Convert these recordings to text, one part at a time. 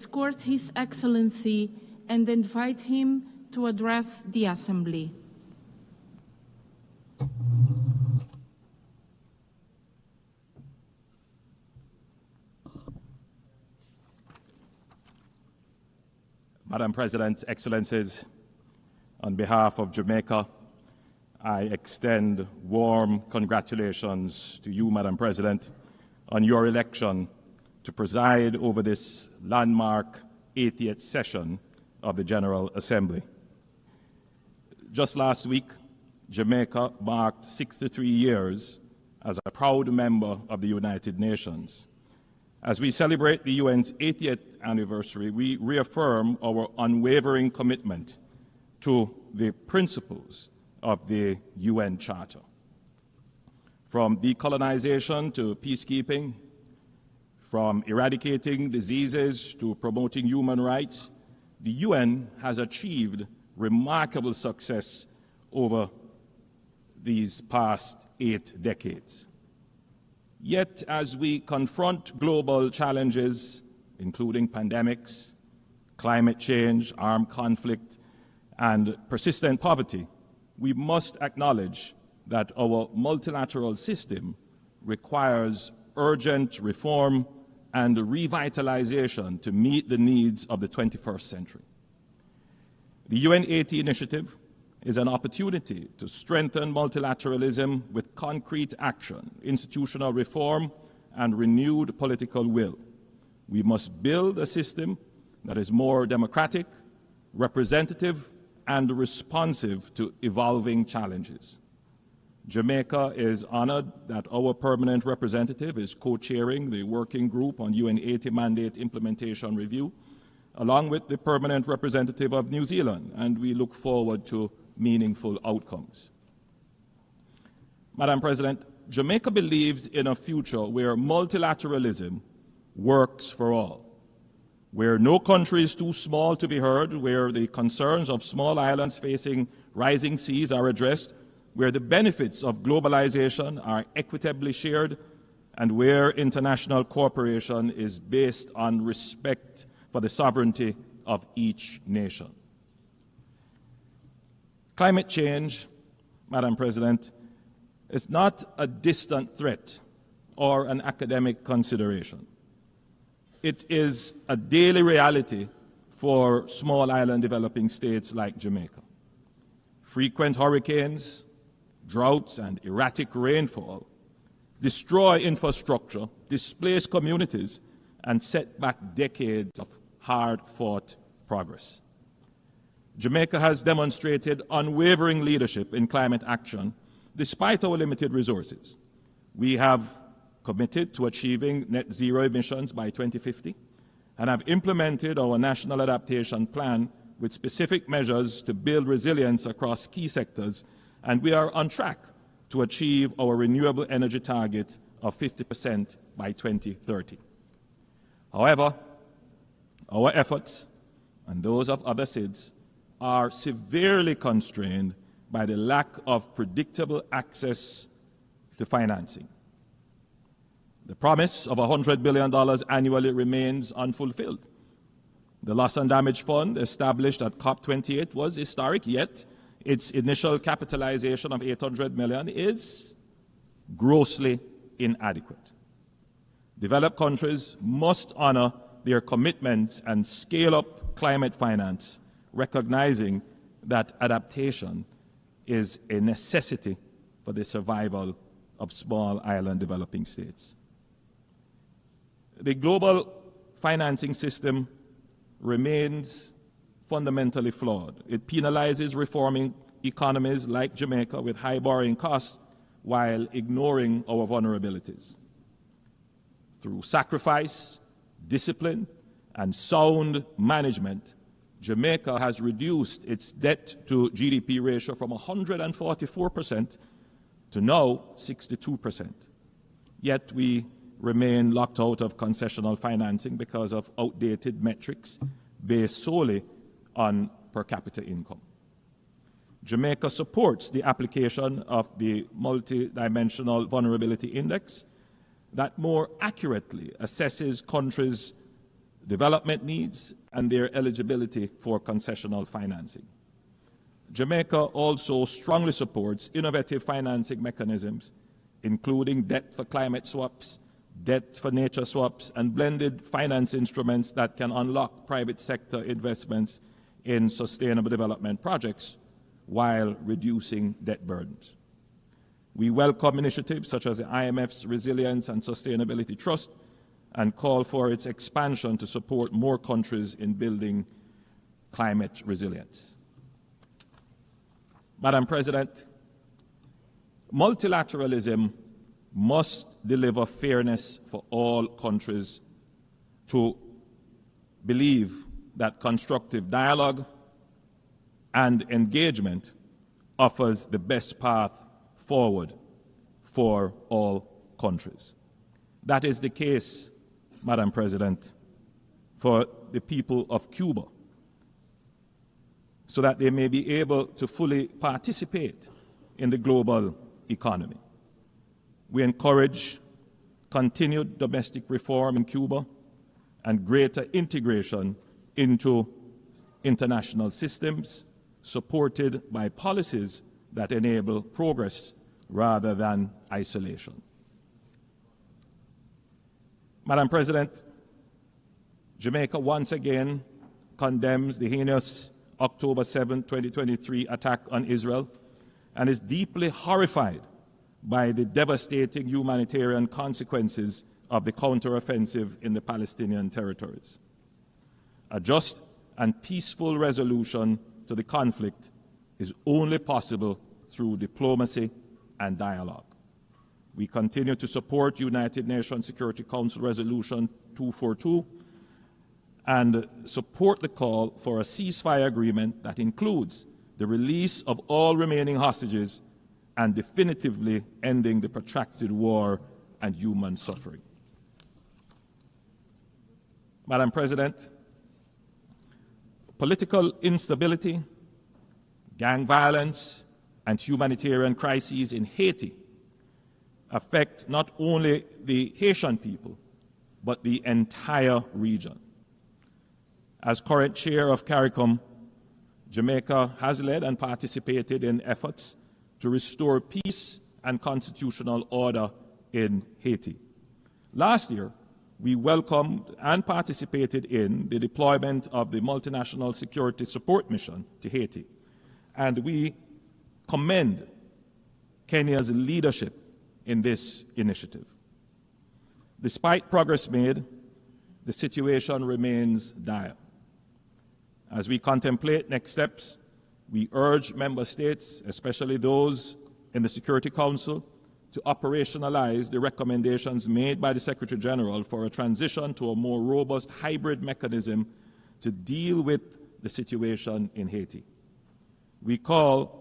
escort His Excellency and invite him to address the Assembly. Madam President, Excellencies, on behalf of Jamaica, I extend warm congratulations to you, Madam President, on your election to preside over this landmark 80th session of the General Assembly. Just last week, Jamaica marked 63 years as a proud member of the United Nations. As we celebrate the UN's 80th anniversary, we reaffirm our unwavering commitment to the principles of the UN Charter. From decolonization to peacekeeping, from eradicating diseases to promoting human rights, the UN has achieved remarkable success over these past 8 decades. Yet, as we confront global challenges, including pandemics, climate change, armed conflict, and persistent poverty, we must acknowledge that our multilateral system requires urgent reform and revitalization to meet the needs of the 21st century. The UN 80 initiative is an opportunity to strengthen multilateralism with concrete action, institutional reform, and renewed political will. We must build a system that is more democratic, representative, and responsive to evolving challenges. Jamaica is honored that our permanent representative is co-chairing the working group on UN 80 mandate implementation review, along with the permanent representative of New Zealand, and we look forward to meaningful outcomes. Madam President, Jamaica believes in a future where multilateralism works for all, where no country is too small to be heard, where the concerns of small islands facing rising seas are addressed, where the benefits of globalization are equitably shared, and where international cooperation is based on respect for the sovereignty of each nation. Climate change, Madam President, is not a distant threat or an academic consideration. It is a daily reality for small island developing states like Jamaica. Frequent hurricanes, droughts, and erratic rainfall destroy infrastructure, displace communities, and set back decades of hard-fought progress. Jamaica has demonstrated unwavering leadership in climate action despite our limited resources. We have committed to achieving net zero emissions by 2050 and have implemented our national adaptation plan with specific measures to build resilience across key sectors, and we are on track to achieve our renewable energy target of 50% by 2030. However, our efforts and those of other SIDS are severely constrained by the lack of predictable access to financing. The promise of $100 billion annually remains unfulfilled. The Loss and Damage Fund established at COP28 was historic, yet its initial capitalization of $800 million is grossly inadequate. Developed countries must honor their commitments and scale up climate finance, recognizing that adaptation is a necessity for the survival of small island developing states. The global financing system remains fundamentally flawed. It penalizes reforming economies like Jamaica with high borrowing costs while ignoring our vulnerabilities. Through sacrifice, discipline, and sound management, Jamaica has reduced its debt to GDP ratio from 144% to now 62%. Yet we remain locked out of concessional financing because of outdated metrics based solely on per capita income. Jamaica supports the application of the Multidimensional Vulnerability Index that more accurately assesses countries' development needs, and their eligibility for concessional financing. Jamaica also strongly supports innovative financing mechanisms, including debt for climate swaps, debt for nature swaps, and blended finance instruments that can unlock private sector investments in sustainable development projects while reducing debt burdens. We welcome initiatives such as the IMF's Resilience and Sustainability Trust and call for its expansion to support more countries in building climate resilience. Madam President, multilateralism must deliver fairness for all countries to believe that constructive dialogue and engagement offers the best path forward for all countries. That is the case, Madam President, for the people of Cuba, so that they may be able to fully participate in the global economy. We encourage continued domestic reform in Cuba and greater integration into international systems, supported by policies that enable progress rather than isolation. Madam President, Jamaica once again condemns the heinous October 7, 2023 attack on Israel and is deeply horrified by the devastating humanitarian consequences of the counteroffensive in the Palestinian territories. A just and peaceful resolution to the conflict is only possible through diplomacy and dialogue. We continue to support United Nations Security Council Resolution 242 and support the call for a ceasefire agreement that includes the release of all remaining hostages and definitively ending the protracted war and human suffering. Madam President, political instability, gang violence, and humanitarian crises in Haiti affect not only the Haitian people, but the entire region. As current chair of CARICOM, Jamaica has led and participated in efforts to restore peace and constitutional order in Haiti. Last year, we welcomed and participated in the deployment of the Multinational Security Support Mission to Haiti, and we commend Kenya's leadership in this initiative. Despite progress made, the situation remains dire. As we contemplate next steps, we urge member states, especially those in the Security Council, to operationalize the recommendations made by the Secretary General for a transition to a more robust hybrid mechanism to deal with the situation in Haiti. We call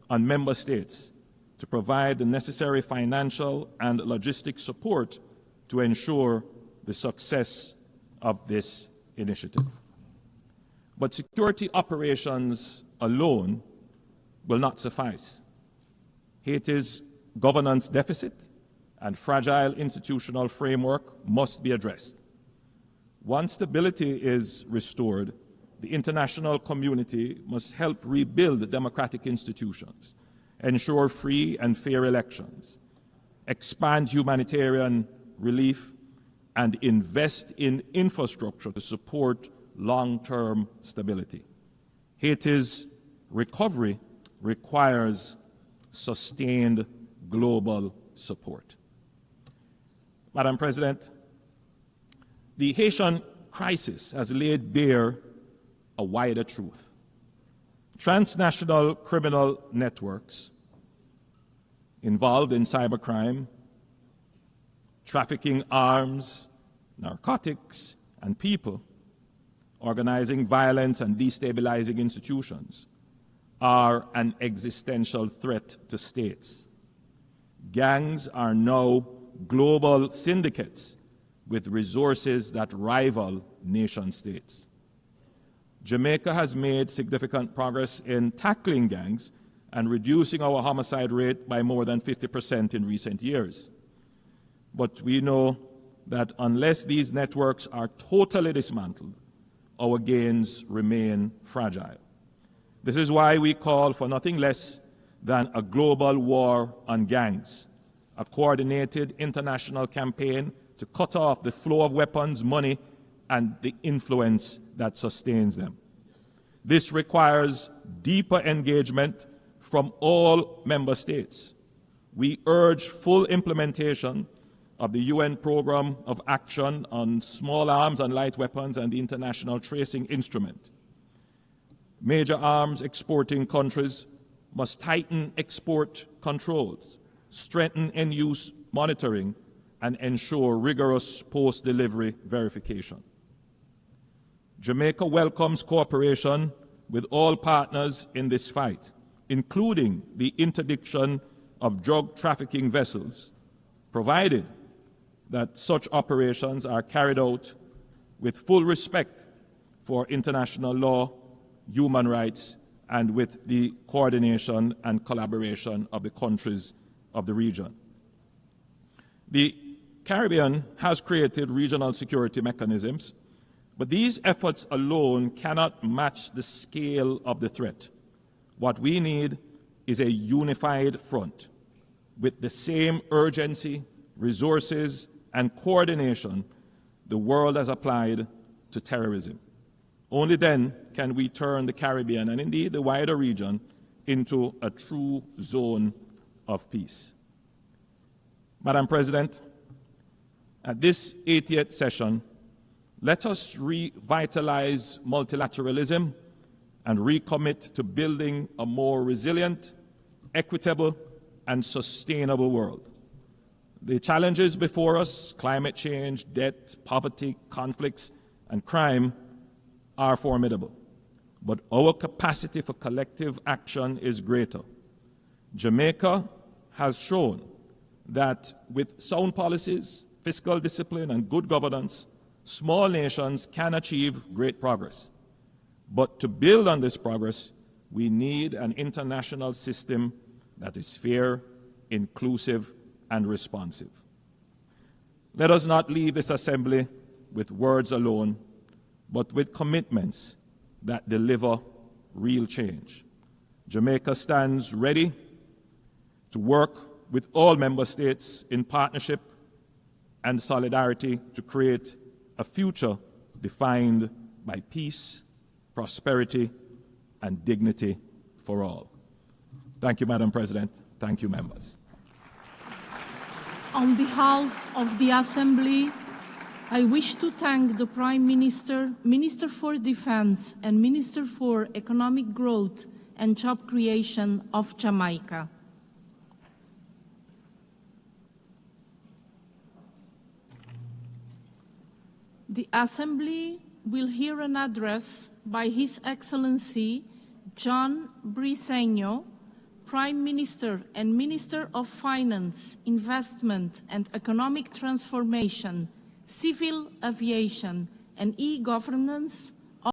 on member states to provide the necessary financial and logistic support to ensure the success of this initiative. But security operations alone will not suffice. Haiti's governance deficit and fragile institutional framework must be addressed. Once stability is restored, the international community must help rebuild democratic institutions, ensure free and fair elections, expand humanitarian relief, and invest in infrastructure to support long-term stability. Haiti's recovery requires sustained global support. Madam President, the Haitian crisis has laid bare a wider truth. Transnational criminal networks involved in cybercrime, trafficking arms, narcotics, and people, organizing violence and destabilizing institutions, are an existential threat to states. Gangs are now global syndicates with resources that rival nation states. Jamaica has made significant progress in tackling gangs and reducing our homicide rate by more than 50% in recent years. But we know that unless these networks are totally dismantled, our gains remain fragile. This is why we call for nothing less than a global war on gangs, a coordinated international campaign to cut off the flow of weapons, money, and the influence that sustains them. This requires deeper engagement from all member states. We urge full implementation of the UN Programme of Action on Small Arms and Light Weapons and the International Tracing Instrument. Major arms exporting countries must tighten export controls, strengthen end-use monitoring, and ensure rigorous post-delivery verification. Jamaica welcomes cooperation with all partners in this fight, including the interdiction of drug trafficking vessels, provided that such operations are carried out with full respect for international law, human rights, and with the coordination and collaboration of the countries of the region. The Caribbean has created regional security mechanisms, but these efforts alone cannot match the scale of the threat. What we need is a unified front with the same urgency, resources, and coordination the world has applied to terrorism. Only then can we turn the Caribbean, and indeed the wider region, into a true zone of peace. Madam President, at this 80th session, let us revitalize multilateralism and recommit to building a more resilient, equitable, and sustainable world. The challenges before us, climate change, debt, poverty, conflicts, and crime, are formidable, but our capacity for collective action is greater. Jamaica has shown that with sound policies, fiscal discipline, and good governance, small nations can achieve great progress. But to build on this progress, we need an international system that is fair, inclusive, and responsive. Let us not leave this assembly with words alone, but with commitments that deliver real change. Jamaica stands ready to work with all member states in partnership and solidarity to create a future defined by peace, prosperity, and dignity for all. Thank you, Madam President. Thank you, members. On behalf of the Assembly, I wish to thank the Prime Minister, Minister for Defense, and Minister for Economic Growth and Job Creation of Jamaica. The Assembly will hear an address by His Excellency John Briceño, Prime Minister and Minister of Finance, Investment and Economic Transformation, Civil Aviation and E-Governance